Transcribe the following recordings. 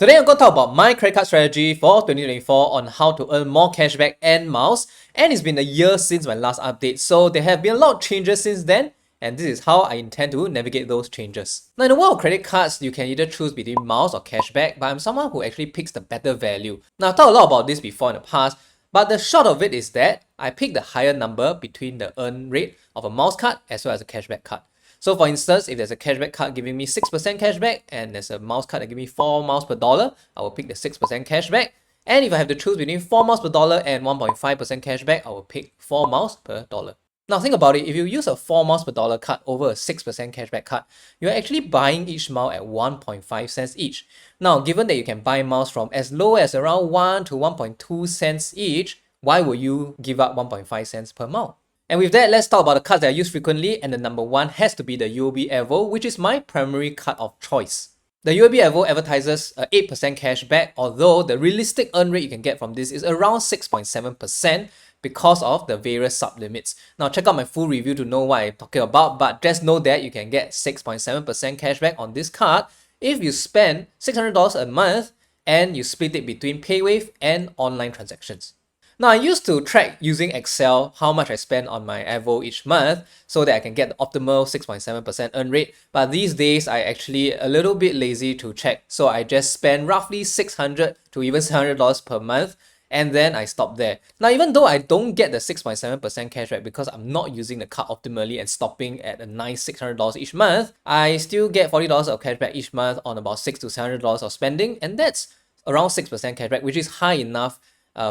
Today I'm going to talk about my credit card strategy for 2024 on how to earn more cashback and miles. And it's been a year since my last update, so there have been a lot of changes since then, and this is how I intend to navigate those changes. Now in the world of credit cards, you can either choose between miles or cashback, but I'm someone who actually picks the better value. Now I've talked a lot about this before in the past, but the short of it is that I pick the higher number between the earn rate of a miles card as well as a cashback card. So for instance, if there's a cashback card giving me 6% cashback and there's a miles card that gives me 4 miles per dollar, I will pick the 6% cashback. And if I have to choose between 4 miles per dollar and 1.5% cashback, I will pick 4 miles per dollar. Now think about it, if you use a 4 miles per dollar card over a 6% cashback card, you're actually buying each mile at 1.5 cents each. Now given that you can buy miles from as low as around 1 to 1.2 cents each, why would you give up 1.5 cents per mile? And with that, let's talk about the cards that I use frequently, and the number one has to be the UOB Evo, which is my primary card of choice. The UOB Evo advertises a 8% cashback, although the realistic earn rate you can get from this is around 6.7% because of the various sub-limits. Now check out my full review to know what I'm talking about, but just know that you can get 6.7% cashback on this card if you spend $600 a month and you split it between PayWave and online transactions. Now I used to track using Excel how much I spend on my Evo each month so that I can get the optimal 6.7% earn rate, but these days I actually a little bit lazy to check, so I just spend roughly $600 to even $700 per month, and then I stop there. Now even though I don't get the 6.7% cashback because I'm not using the card optimally and stopping at a nice $600 each month, I still get $40 of cashback each month on about $600 to $700 of spending, and that's around 6% cashback, which is high enough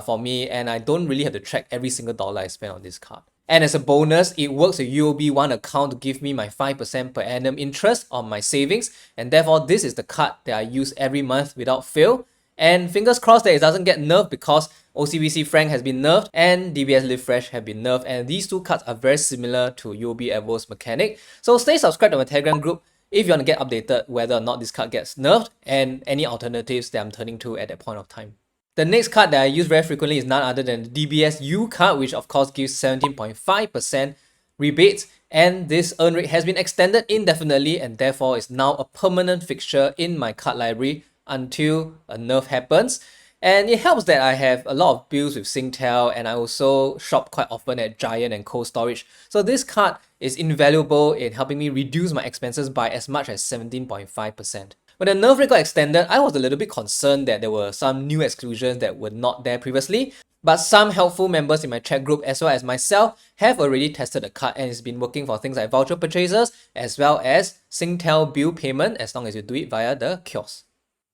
for me, and I don't really have to track every single dollar I spend on this card. And as a bonus, it works with UOB One account to give me my 5% per annum interest on my savings, and therefore this is the card that I use every month without fail. And fingers crossed that it doesn't get nerfed, because OCBC Frank has been nerfed and DBS Live Fresh have been nerfed, and these two cards are very similar to UOB Evo's mechanic. So stay subscribed to my Telegram group if you want to get updated whether or not this card gets nerfed and any alternatives that I'm turning to at that point of time. The next card that I use very frequently is none other than the DBS U card, which of course gives 17.5% rebates, and this earn rate has been extended indefinitely and therefore is now a permanent fixture in my card library until a nerf happens. And it helps that I have a lot of bills with Singtel, and I also shop quite often at Giant and Cold Storage. So this card is invaluable in helping me reduce my expenses by as much as 17.5%. When the nerf rate got extended, I was a little bit concerned that there were some new exclusions that were not there previously, but some helpful members in my chat group as well as myself have already tested the card, and it's been working for things like voucher purchases as well as Singtel bill payment as long as you do it via the kiosk.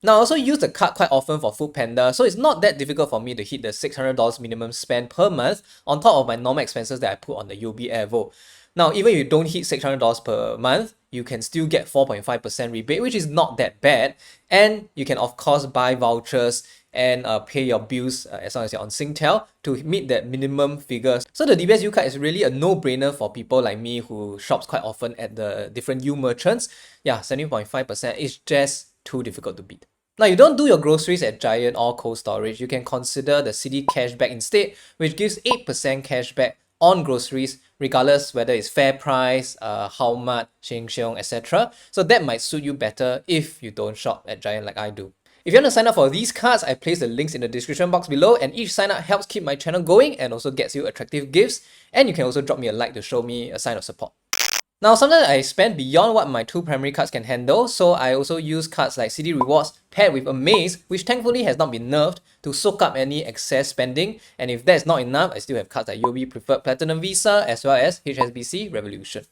Now I also use the card quite often for Foodpanda, so it's not that difficult for me to hit the $600 minimum spend per month on top of my normal expenses that I put on the UOB Evo. Now, even if you don't hit $600 per month, you can still get 4.5% rebate, which is not that bad. And you can, of course, buy vouchers and pay your bills as long as you're on Singtel to meet that minimum figure. So the DBS U card is really a no-brainer for people like me who shops quite often at the different U merchants. Yeah, 17.5% is just too difficult to beat. Now, you don't do your groceries at Giant or Cold Storage, you can consider the City Cashback instead, which gives 8% cashback on groceries, regardless whether it's Fair Price, How Much, Sheng Siong, etc. So that might suit you better if you don't shop at Giant like I do. If you want to sign up for these cards, I place the links in the description box below, and each sign up helps keep my channel going and also gets you attractive gifts, and you can also drop me a like to show me a sign of support. Now, sometimes I spend beyond what my two primary cards can handle, so I also use cards like CD Rewards paired with Amaze, which thankfully has not been nerfed, to soak up any excess spending. And if that's not enough, I still have cards like UOB Preferred Platinum Visa as well as HSBC Revolution.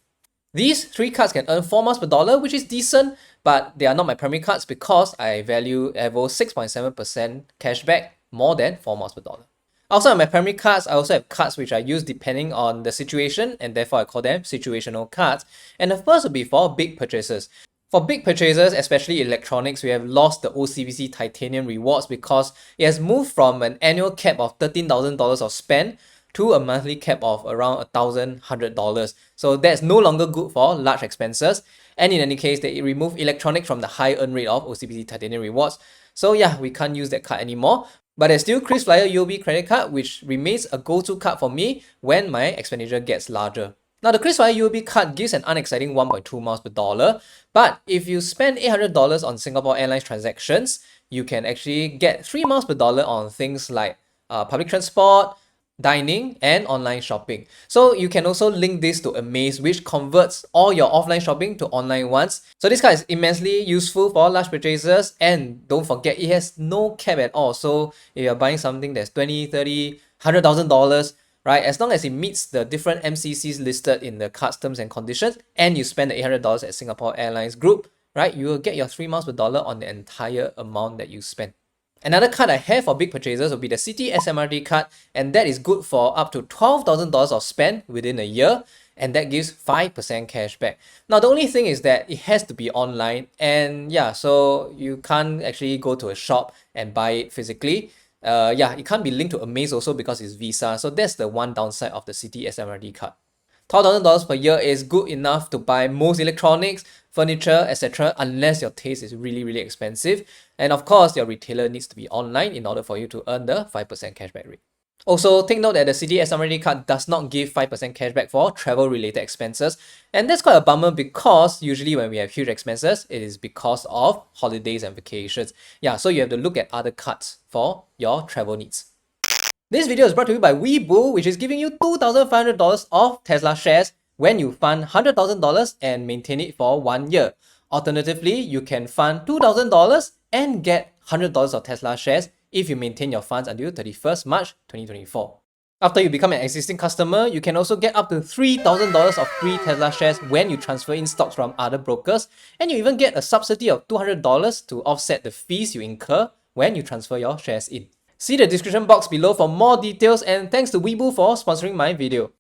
These three cards can earn 4 miles per dollar, which is decent, but they are not my primary cards because I value Evo's 6.7% cashback more than 4 miles per dollar. Outside of my primary cards, I also have cards which I use depending on the situation, and therefore I call them situational cards. And the first would be for big purchases. For big purchases, especially electronics, we have lost the OCBC Titanium rewards because it has moved from an annual cap of $13,000 of spend to a monthly cap of around $1,100. So that's no longer good for large expenses. And in any case, they remove electronics from the high earn rate of OCBC Titanium rewards. So yeah, we can't use that card anymore. But there's still KrisFlyer UOB credit card, which remains a go-to card for me when my expenditure gets larger. Now, the KrisFlyer UOB card gives an unexciting 1.2 miles per dollar, but if you spend $800 on Singapore Airlines transactions, you can actually get 3 miles per dollar on things like public transport, dining, and online shopping. So you can also link this to Amaze, which converts all your offline shopping to online ones. So this card is immensely useful for large purchases, and don't forget it has no cap at all. So if you're buying something that's 20, 30, $100,000, right, as long as it meets the different MCCs listed in the card's terms and conditions, and you spend the $800 at Singapore Airlines Group, right, you will get your 3 miles per dollar on the entire amount that you spend. Another card I have for big purchases will be the Citi SMRT card, and that is good for up to $12,000 of spend within a year, and that gives 5% cashback. Now, the only thing is that it has to be online, and yeah, so you can't actually go to a shop and buy it physically. Yeah, it can't be linked to Amaze also because it's Visa, so that's the one downside of the Citi SMRT card. $12,000 per year is good enough to buy most electronics, furniture, etc. unless your taste is really, really expensive. And of course, your retailer needs to be online in order for you to earn the 5% cashback rate. Also, take note that the Citi SMRT card does not give 5% cashback for travel-related expenses. And that's quite a bummer because usually when we have huge expenses, it is because of holidays and vacations. Yeah, so you have to look at other cards for your travel needs. This video is brought to you by Webull, which is giving you $2,500 of Tesla shares when you fund $100,000 and maintain it for 1 year. Alternatively, you can fund $2,000 and get $100 of Tesla shares if you maintain your funds until 31st March 2024. After you become an existing customer, you can also get up to $3,000 of free Tesla shares when you transfer in stocks from other brokers, and you even get a subsidy of $200 to offset the fees you incur when you transfer your shares in. See the description box below for more details, and thanks to Webull for sponsoring my video.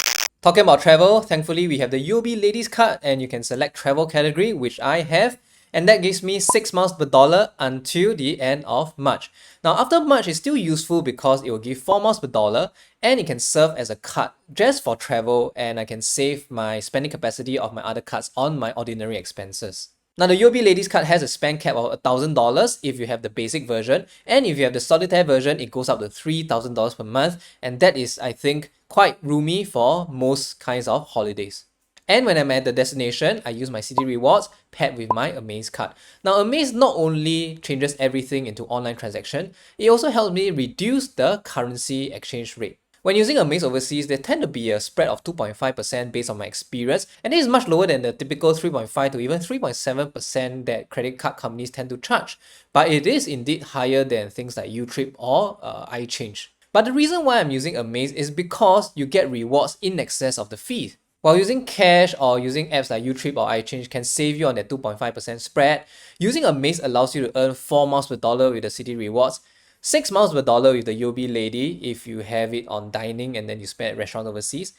Talking about travel, thankfully we have the UOB Ladies card, and you can select travel category, which I have, and that gives me 6 miles per dollar until the end of March. Now after March, it's still useful because it will give 4 miles per dollar, and it can serve as a card just for travel, and I can save my spending capacity of my other cards on my ordinary expenses. Now, the UOB Ladies card has a spend cap of $1,000 if you have the basic version, and if you have the solitaire version, it goes up to $3,000 per month, and that is, I think, quite roomy for most kinds of holidays. And when I'm at the destination, I use my Citi Rewards paired with my Amaze card. Now, Amaze not only changes everything into online transaction, it also helps me reduce the currency exchange rate. When using Amaze overseas, there tend to be a spread of 2.5% based on my experience, and this is much lower than the typical 3.5 to even 3.7% that credit card companies tend to charge. But it is indeed higher than things like Utrip or iChange. But the reason why I'm using Amaze is because you get rewards in excess of the fee. While using cash or using apps like Utrip or iChange can save you on that 2.5% spread, using Amaze allows you to earn 4 miles per dollar with the Citi Rewards, 6 miles per dollar with the UOB Lady if you have it on dining and then you spend at restaurants overseas.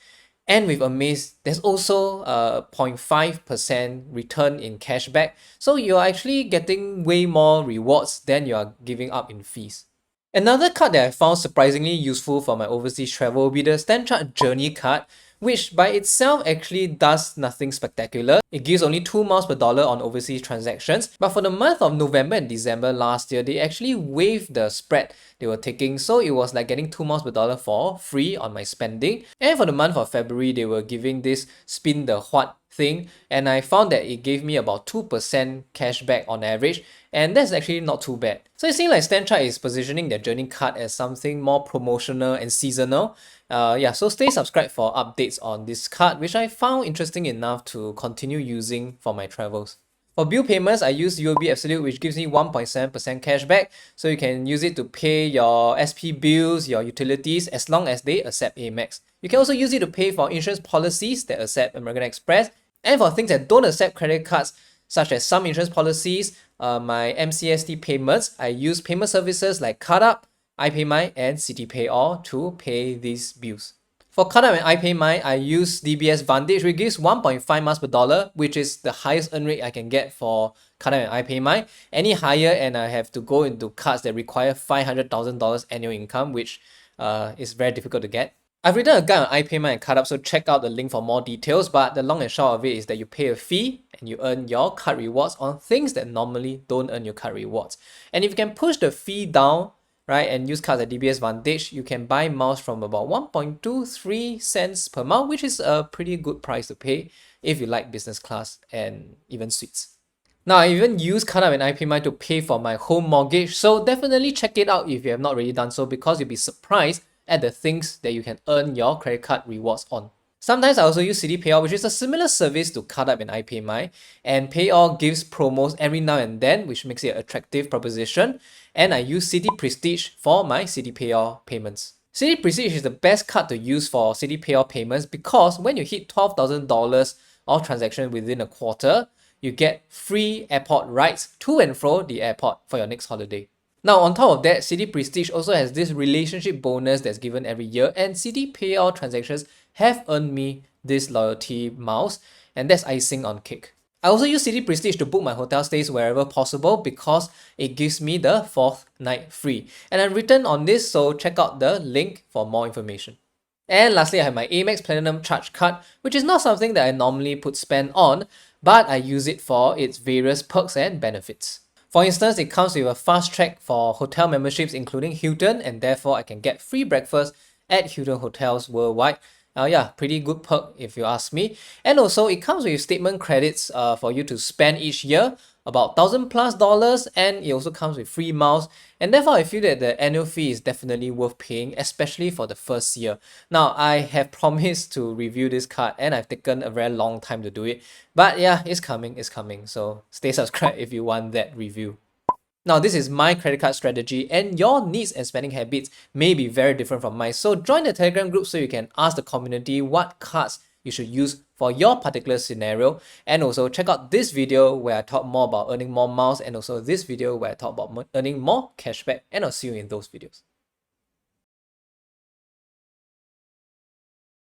And with Amaze, there's also a 0.5% return in cashback. So you're actually getting way more rewards than you are giving up in fees. Another card that I found surprisingly useful for my overseas travel will be the StanChart Journey card, which by itself actually does nothing spectacular. It gives only 2 miles per dollar on overseas transactions, but for the month of November and December last year, they actually waived the spread they were taking, so it was like getting 2 miles per dollar for free on my spending. And for the month of February, they were giving this spin the what thing, and I found that it gave me about 2% cashback on average, and that's actually not too bad. So it seems like StanChart is positioning their Journey card as something more promotional and seasonal. Yeah, so stay subscribed for updates on this card, which I found interesting enough to continue using for my travels. For bill payments, I use UOB Absolute, which gives me 1.7% cashback, so you can use it to pay your SP bills, your utilities, as long as they accept Amex. You can also use it to pay for insurance policies that accept American Express, and for things that don't accept credit cards, such as some insurance policies, my MCST payments, I use payment services like CardUp, iPayMy, and CityPayAll to pay these bills. For CardUp and iPayMy, I use DBS Vantage, which gives 1.5 miles per dollar, which is the highest earn rate I can get for CardUp and iPayMy. Any higher, and I have to go into cards that require $500,000 annual income, which is very difficult to get. I've written a guide on iPayment and CardUp, so check out the link for more details, but the long and short of it is that you pay a fee and you earn your card rewards on things that normally don't earn your card rewards. And if you can push the fee down, right, and use cards at DBS Vantage, you can buy miles from about 1.23 cents per mile, which is a pretty good price to pay if you like business class and even suites. Now, I even use CardUp and IPMI to pay for my home mortgage, so definitely check it out if you have not already done so, because you'll be surprised at the things that you can earn your credit card rewards on. Sometimes I also use City Payout, which is a similar service to CardUp and IPMI, and Payout gives promos every now and then, which makes it an attractive proposition, and I use City Prestige for my City Payout payments. City Prestige is the best card to use for City Payout payments because when you hit $12,000 of transaction within a quarter, you get free airport rides to and fro the airport for your next holiday. Now, on top of that, City Prestige also has this relationship bonus that's given every year, and City Payout transactions have earned me this loyalty miles, and that's icing on cake. I also use City Prestige to book my hotel stays wherever possible because it gives me the 4th night free. And I've written on this, so check out the link for more information. And lastly, I have my Amex Platinum Charge Card, which is not something that I normally put spend on, but I use it for its various perks and benefits. For instance, it comes with a fast track for hotel memberships including Hilton, and therefore I can get free breakfast at Hilton hotels worldwide. Yeah, pretty good perk if you ask me. And also it comes with statement credits for you to spend each year, about $1,000+, and it also comes with free miles. And therefore I feel that the annual fee is definitely worth paying, especially for the first year. Now, I have promised to review this card and I've taken a very long time to do it. But yeah, it's coming. So stay subscribed if you want that review. Now, this is my credit card strategy, and your needs and spending habits may be very different from mine. So join the Telegram group so you can ask the community what cards you should use for your particular scenario. And also check out this video where I talk more about earning more miles, and also this video where I talk about earning more cashback. And I'll see you in those videos.